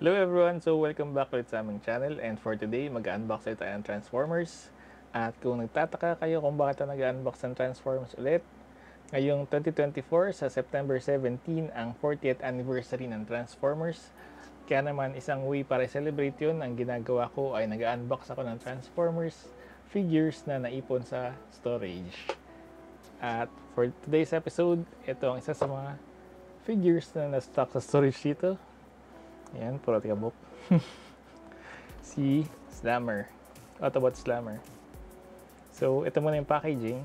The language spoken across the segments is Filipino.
Hello everyone! So welcome back ulit sa aming channel, and for today mag-unbox ulit tayo ng Transformers. At kung nagtataka kayo kung bakit tayo nag-unbox ng Transformers ulit, ngayong 2024 sa September 17 ang 40th anniversary ng Transformers. Kaya naman isang way para celebrate yun, ang ginagawa ko ay nag-unbox ako ng Transformers figures na naipon sa storage. At for today's episode, ito ang isa sa mga figures na na-stock sa storage dito. Ayan, puro tikabok. Si Slammer. Autobot Slammer. So, ito muna yung packaging.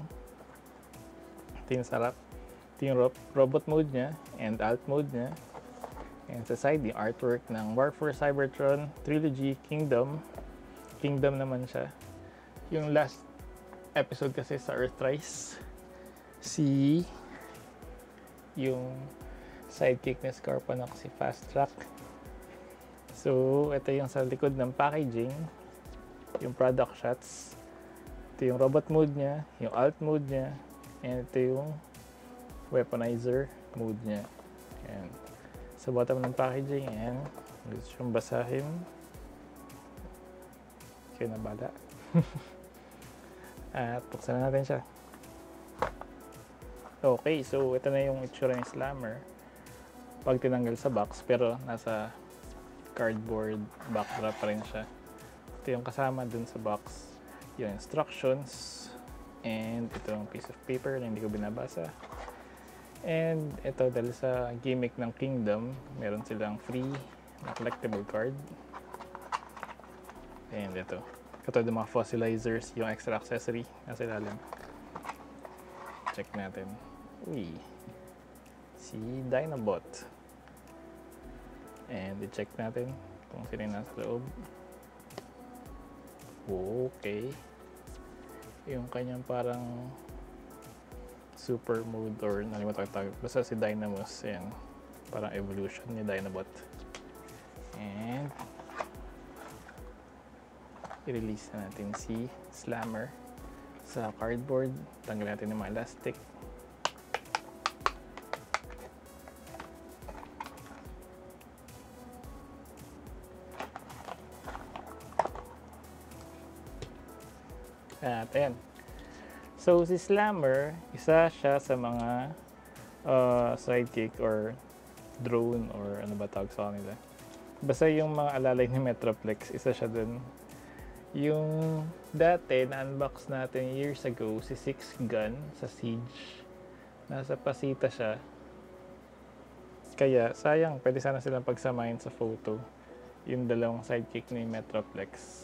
Ito yung sarap. Ito yung robot mode niya and alt mode niya. And sa side, yung artwork ng War for Cybertron Trilogy Kingdom. Kingdom naman siya. Yung last episode kasi sa Earthrise, si yung sidekick ni Scorponok, si Fast Track. So, ito yung sa likod ng packaging, yung product shots. Ito yung robot mode niya, yung alt mode niya, and ito yung weaponizer mode niya. Ayan. Sa bottom ng packaging, ayan. Gusto yung basahin. Kayo na bala. At buksan na natin siya. Okay, so ito na yung itsura ng Slammer pag tinanggal sa box, pero nasa cardboard backdrop pa rin siya. Ito yung kasama dun sa box, yung instructions, and ito yung piece of paper na hindi ko binabasa. And ito, dahil sa gimmick ng Kingdom, meron silang free na collectible card. And ito, katulad ng mga fossilizers, yung extra accessory nasa ilalim. Check natin. Uy, si Dinobot. And i-check natin kung sino yung nasa loob. Okay. Yung kanyang parang super mode, or nalimutan ko tawag. Basta si Dynamus. Ayan. Parang evolution ni Dinobot. And i-release na natin si Slammer sa cardboard. Tanggalin natin yung mga elastic. At ayan. So, si Slammer, isa siya sa mga sidekick or drone, or ano ba tawag sa kanila. Basta yung mga alalay ni Metroplex, isa siya dun. Yung dati, na-unbox natin years ago, si Six Gun sa Siege. Nasa Pasita siya. Kaya, sayang, pwede sana silang pagsamahin sa photo. Yung dalawang sidekick ni Metroplex.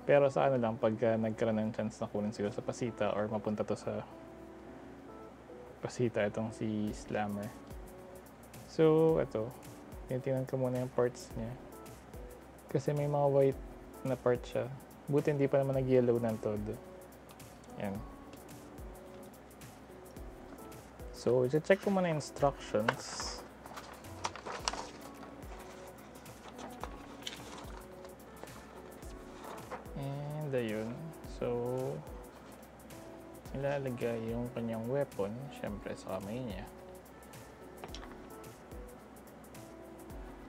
Pero sa ano lang, pagka nagkaroon ng chance na kunin sila sa Pasita or mapunta to sa Pasita, itong si Slammer. So, ito. Tinitingnan ko muna yung parts niya. Kasi may mga white na part siya. Buti hindi pa naman nag-yellow ng todo. Yan. So, i-check ko muna yung instructions. And ayun. So, ilalagay yung kanyang weapon, syempre sa kamay niya.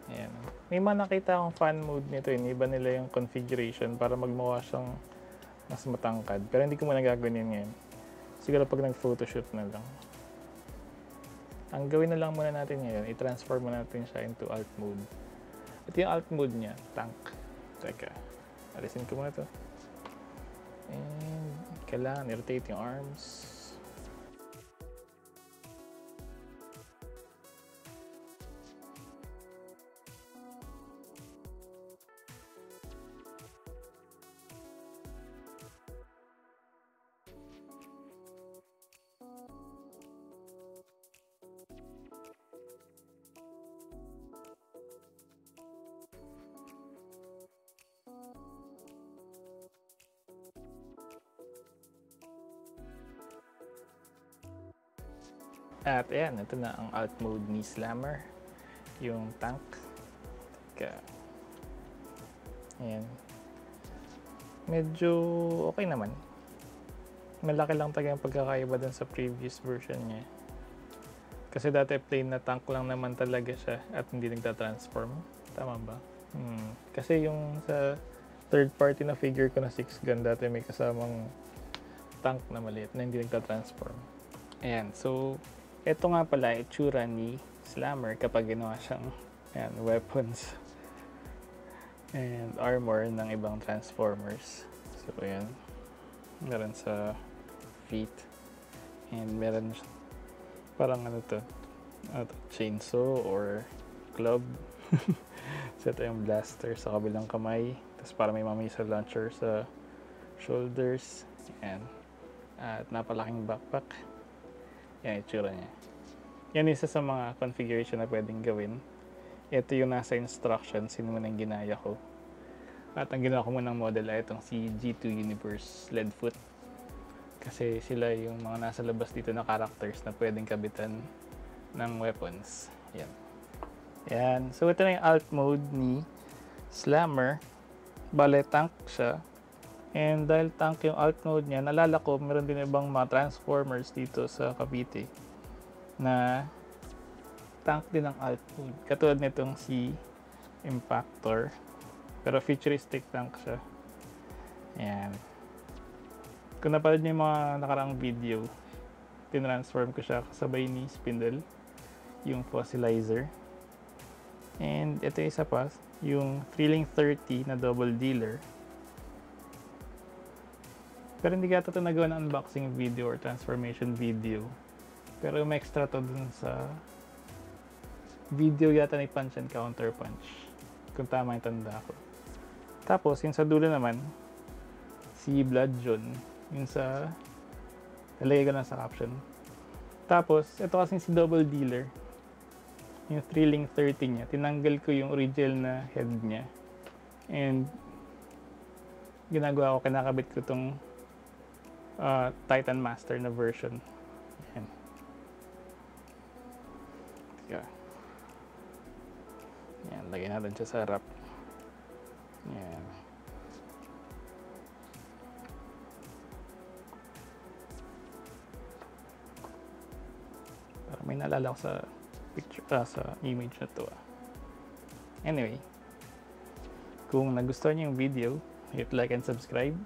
Ayan. May mga nakita akong fan mode nito. Iba nila yung configuration para magmukha siyang mas matangkad. Pero hindi ko muna gagawin yun ngayon. Siguro pag nag-photoshoot na lang. Ang gawin na lang muna natin ngayon, i-transform muna natin siya into alt mode. Ito yung alt mode niya, tank. Teka, alisin ko muna ito. And kailangan i-rotate yung arms. At ayan, ito na ang alt mode ni Slammer. Yung tank. Teka. Ayan. Medyo okay naman. Malaki lang talaga yung pagkakaiba dun sa previous version niya. Kasi dati plain na tank lang naman talaga siya at hindi nagta-transform. Tama ba? Kasi yung sa third party na figure ko na 6 gun dati may kasamang tank na maliit na hindi nagta-transform. Ayan, so ito nga pala itsura ni Slammer kapag ginawa siyang weapons and armor ng ibang Transformers. So ayan, meron sa feet and meron parang chainsaw or club. So ito yung blaster sa kabilang kamay, tapos para may missile launcher sa shoulders. Ayan. At napalaking backpack. Yan itsura niya. Yan isa sa mga configuration na pwedeng gawin. Ito yung nasa instructions, yun muna yung ginaya ko. At ang ginawa ko munang model ay itong si G2 Universe Leadfoot. Kasi sila yung mga nasa labas dito na characters na pwedeng kabitan ng weapons. Yan. Yan. So ito na yung alt mode ni Slammer. Bale, tank siya. And dahil tank yung alt mode niya, nalala ko meron din ibang mga Transformers dito sa Cavite na tank din ang alt mode. Katulad nitong si Impactor. Pero futuristic tank siya. Ayan. Kung napanood niyo yung mga nakaraang video, tinransform ko siya kasabay ni Spindle, yung fossilizer. And ito yung isa pa, yung Thrilling 30 na double dealer. Pero hindi kata ito nagawa ng unboxing video or transformation video. Pero may extra to dun sa video yata ni Punch and Counter Punch. Kung tama yung tanda ko. Tapos, yung sa dulo naman, si Blood John. Yung sa, nalagay ko na sa caption. Tapos, ito kasi si double dealer. Yung Thrilling 30 niya. Tinanggal ko yung original na head niya. And, ginagawa ko, kinakabit ko itong Titan Master na version. Ayan. Yeah. Ayan, lagay natin siya sa wrap. Ayan. Para may naalala ko sa picture, sa image na to. Anyway, kung nagustuhan niyo yung video, hit like and subscribe.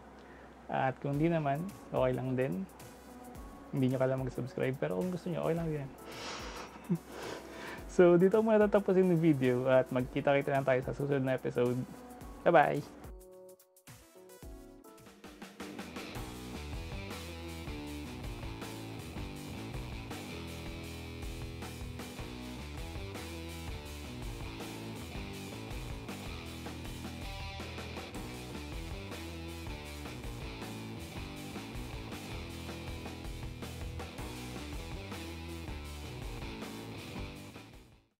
At kung hindi naman, okay lang din. Hindi nyo kailangan mag-subscribe, pero kung gusto nyo, okay lang din. So, dito muna tatapusin yung video at magkita-kita lang tayo sa susunod na episode. Bye-bye!